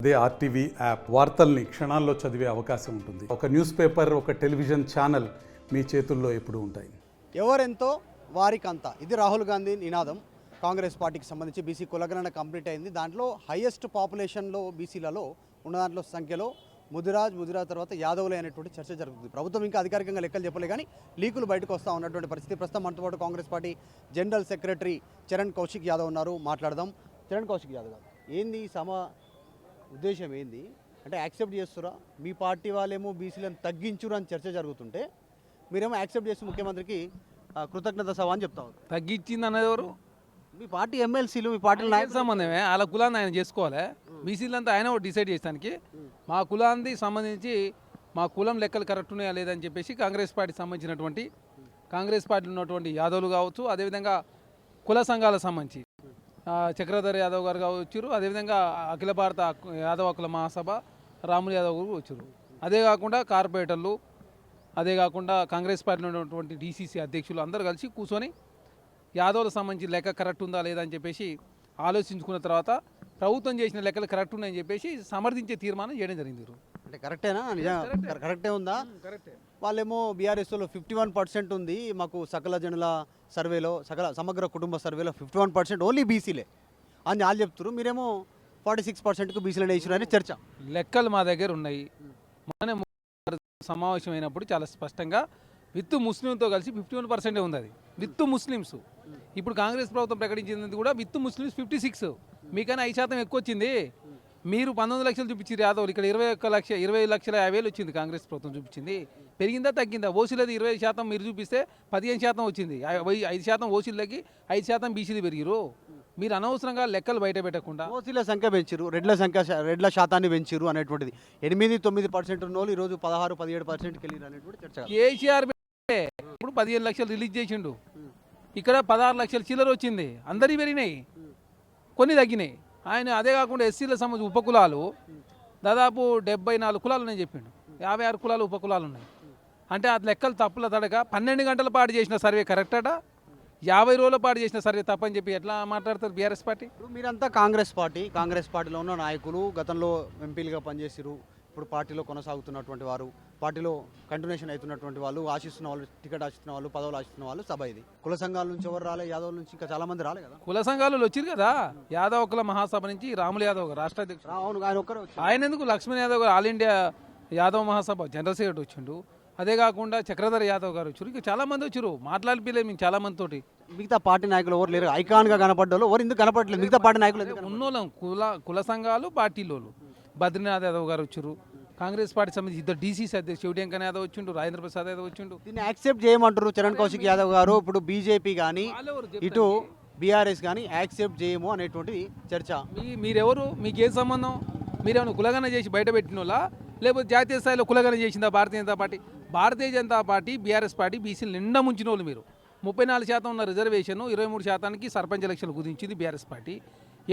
అదే RTV app వార్తల్ని క్షణాల్లో చదివే అవకాశం ఉంటుంది. ఒక న్యూస్ పేపర్, ఒక టెలివిజన్ ఛానల్ మీ చేతుల్లో ఎప్పుడూ ఉంటాయి. ఎవరెంతో వారికంతా, ఇది రాహుల్ గాంధీ నినాదం. కాంగ్రెస్ పార్టీకి సంబంధించి బీసీ కులగణన కంప్లీట్ అయింది. దాంట్లో హైయెస్ట్ పాపులేషన్లో బీసీలలో ఉన్న దాంట్లో సంఖ్యలో ముదిరాజ్ తర్వాత యాదవులే అనేటువంటి చర్చ జరుగుతుంది. ప్రభుత్వం ఇంకా అధికారికంగా లెక్కలు చెప్పలే, కానీ లీకులు బయటకు వస్తూ ఉన్నటువంటి పరిస్థితి. ప్రస్తుతం మనతో పాటు Congress party general secretary Charan Kaushik Yadav ఉన్నారు. మాట్లాడదాం. చరణ్ కౌశిక్ యాదవ్ గారు, ఏంది ఉద్దేశం ఏంది? అంటే యాక్సెప్ట్ చేస్తురా? మీ పార్టీ వాళ్ళేమో బీసీలను తగ్గించురు అని చర్చ జరుగుతుంటే మీరేమో యాక్సెప్ట్ చేసి ముఖ్యమంత్రికి కృతజ్ఞత సభ అని చెప్తారు. తగ్గించింది అన్నది ఎవరు? మీ పార్టీ ఎమ్మెల్సీలు, మీ పార్టీలో నాయకులు. సంబంధమే వాళ్ళ కులాన్ని ఆయన చేసుకోవాలి. బీసీలంతా ఆయన డిసైడ్ చేస్తానికి మా కులానికి సంబంధించి మా కులం లెక్కలు కరెక్ట్ ఉన్నాయా లేదని చెప్పేసి కాంగ్రెస్ పార్టీకి సంబంధించినటువంటి కాంగ్రెస్ పార్టీలో ఉన్నటువంటి యాదవులు కావచ్చు, అదేవిధంగా కుల సంఘాలకు సంబంధించి చక్రధర్ యాదవ్ గారు వచ్చారు, అదేవిధంగా అఖిల భారత యాదవ్ హక్కుల మహాసభ రాములు యాదవ్ గారు వచ్చారు. అదే కాకుండా కార్పొరేటర్లు, అదే కాకుండా కాంగ్రెస్ పార్టీలో ఉన్నటువంటి డీసీసీ అధ్యక్షులు అందరూ కలిసి కూర్చొని యాదవులకు సంబంధించి లెక్క కరెక్ట్ ఉందా లేదా అని చెప్పేసి ఆలోచించుకున్న తర్వాత ప్రభుత్వం చేసిన లెక్కలు కరెక్ట్ ఉన్నాయని చెప్పేసి సమర్థించే తీర్మానం చేయడం జరిగింది. అంటే కరెక్టేనా? నిజంగా కరెక్టే ఉందా? కరెక్టే. వాళ్ళేమో బీఆర్ఎస్లో 51% ఉంది, మాకు సకల జనుల సర్వేలో, సమగ్ర కుటుంబ సర్వేలో 51% ఓన్లీ బీసీలే అని వాళ్ళు చెప్తారు. మీరేమో 46%కు బీసీలు వేసినారని చర్చ. లెక్కలు మా దగ్గర ఉన్నాయి. మొన్న సమావేశం అయినప్పుడు చాలా స్పష్టంగా విత్ ముస్లింతో కలిసి 51% ఉంది. అది విత్ ముస్లిమ్స్. ఇప్పుడు కాంగ్రెస్ ప్రభుత్వం ప్రకటించింది కూడా విత్ ముస్లిమ్స్ 56. మీకైనా 5% ఎక్కువ వచ్చింది. మీరు 19 లక్షలు చూపించారు యాదవులు, ఇక్కడ 20,50,000 వచ్చింది కాంగ్రెస్ ప్రభుత్వం చూపించింది. పెరిగిందా తగ్గిందా? ఓసీలది 20% మీరు చూపిస్తే 15% వచ్చింది. 5% ఓసీలకి, 5% బీసీలు పెరిగిరు. మీరు అనవసరంగా లెక్కలు బయట పెట్టకుండా ఓసీల సంఖ్య పెంచారు, రెడ్ల శాతాన్ని పెంచారు అనేటువంటిది. 8-9% ఉన్న వాళ్ళు ఈరోజు 16-17%కి వెళ్ళారు అనేటువంటి చర్చ. కేసీఆర్ ఇప్పుడు 15 లక్షలు రిలీజ్ చేసిండు, ఇక్కడ 16 లక్షల చిల్లర వచ్చింది. అందరి పెరిగినాయి, కొన్ని తగ్గినాయి. ఆయన అదే కాకుండా ఎస్సీల సంబంధించి ఉపకులాలు దాదాపు 74 కులాలు ఉన్నాయని చెప్పిండు. 56 కులాలు ఉపకులాలు ఉన్నాయి. అంటే ఆ లెక్కలు తప్పుల తడక 12 గంటల పాటు చేసిన సర్వే కరెక్ట్ అట, 50 రోజుల పాటు చేసిన సర్వే తప్పని చెప్పి ఎట్లా మాట్లాడతారు బీఆర్ఎస్ పార్టీ? ఇప్పుడు మీరంతా కాంగ్రెస్ పార్టీలో ఉన్న నాయకులు, గతంలో ఎంపీలుగా పనిచేసిరు, ఇప్పుడు పార్టీలో కొనసాగుతున్నటువంటి వారు, పార్టీలో కంటిన్యూషన్ అవుతున్నటువంటి వాళ్ళు, ఆశిస్తున్న వాళ్ళు, టికెట్ ఆశిస్తున్న వాళ్ళు, పదవులు ఆశిస్తున్న వాళ్ళు సభ ఇది. కుల సంఘాల నుంచి ఎవరు రాలే, యాదవ్ నుంచి ఇంకా చాలా మంది రాలే కదా. కుల సంఘాలు వచ్చారు కదా. యాదవ్ కుల మహాసభ నుంచి రాములు యాదవ్ గారు రాష్ట్ర అధ్యక్షుడు. అవును, ఆయన ఒక్కరే. ఆయన ఎందుకు? లక్ష్మణ్ యాదవ్ గారు ఆల్ ఇండియా యాదవ్ మహాసభ జనరల్ సెక్రటరీ వచ్చిండు. అదే కాకుండా చక్రధర్ యాదవ్ గారు వచ్చారు. ఇంకా చాలా మంది వచ్చారు. మాట్లాడిపోలేదు మీకు చాలా మంది తోటి. మిగతా పార్టీ నాయకులు ఎవరు లేరు, ఐకాన్గా కనపడ్డారు ఎవరు ఎందుకు కనపడలేదు? మిగతా పార్టీ నాయకులు ఉన్నోళ్ళం కుల సంఘాలు, పార్టీలోళ్ళు. బద్రీనాథ్ యాదవ్ గారు వచ్చారు. కాంగ్రెస్ పార్టీ సంబంధించి ఇద్దరు డీసీసీ అధ్యక్షుడు శివటంకన్ యాదవ్ వచ్చిండు, రాజేంద్ర ప్రసాద్ యాదవ్ వచ్చిండు. దీన్ని యాక్సెప్ట్ చేయమంటారు చరణ్ కౌశిక్ యాదవ్ గారు. ఇప్పుడు బీజేపీ కానీ ఇటు బీఆర్ఎస్ కానీ యాక్సెప్ట్ చేయము అనేటువంటి చర్చ. మీరెవరు? మీకేం సంబంధం? మీరేమైనా కులగన చేసి బయట పెట్టినోళ్ళా, లేకపోతే జాతీయ స్థాయిలో కులగన చేసిందా Bharatiya Janata party? Bharatiya Janata party, BRS party బీసీలు నిండా ముంచిన వాళ్ళు. మీరు 34% ఉన్న రిజర్వేషన్ 23%కి సర్పంచ్ ఎలక్షన్లు కుదించింది బీఆర్ఎస్ పార్టీ.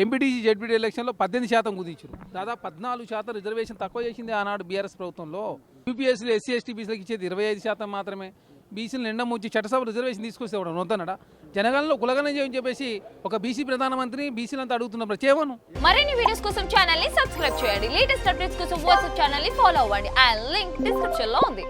ఎంపీటీసీ జెడ్పీటీ ఎలక్షన్లో 18% కుదించారు. దాదాపు 14% రిజర్వేషన్ తక్కువ చేసింది ఆనాడు బీఆర్ఎస్ ప్రభుత్వంలో. యూపీఎస్సీలో ఎస్సీ ఎస్టీ బీసీలకు ఇచ్చేది 25% మాత్రమే. బీసీలు నిండా ముంచి చట్టసభ రిజర్వేషన్ తీసుకొస్తే కూడా నొద్దనడా? జనగణనలో కులగణన చేయని చెప్పేసి ఒక బీసీ ప్రధానమంత్రిని బీసీలంతా అడుగుతున్నప్పుడు చేయమను. మరిన్ని వీడియోస్ కోసం ఛానల్ ని సబ్స్క్రైబ్ చేయండి. లేటెస్ట్ అప్డేట్స్ కోసం వాట్సాప్ ఛానల్ ని ఫాలో అవ్వండి. ఆ లింక్ డిస్క్రిప్షన్ లో ఉంది.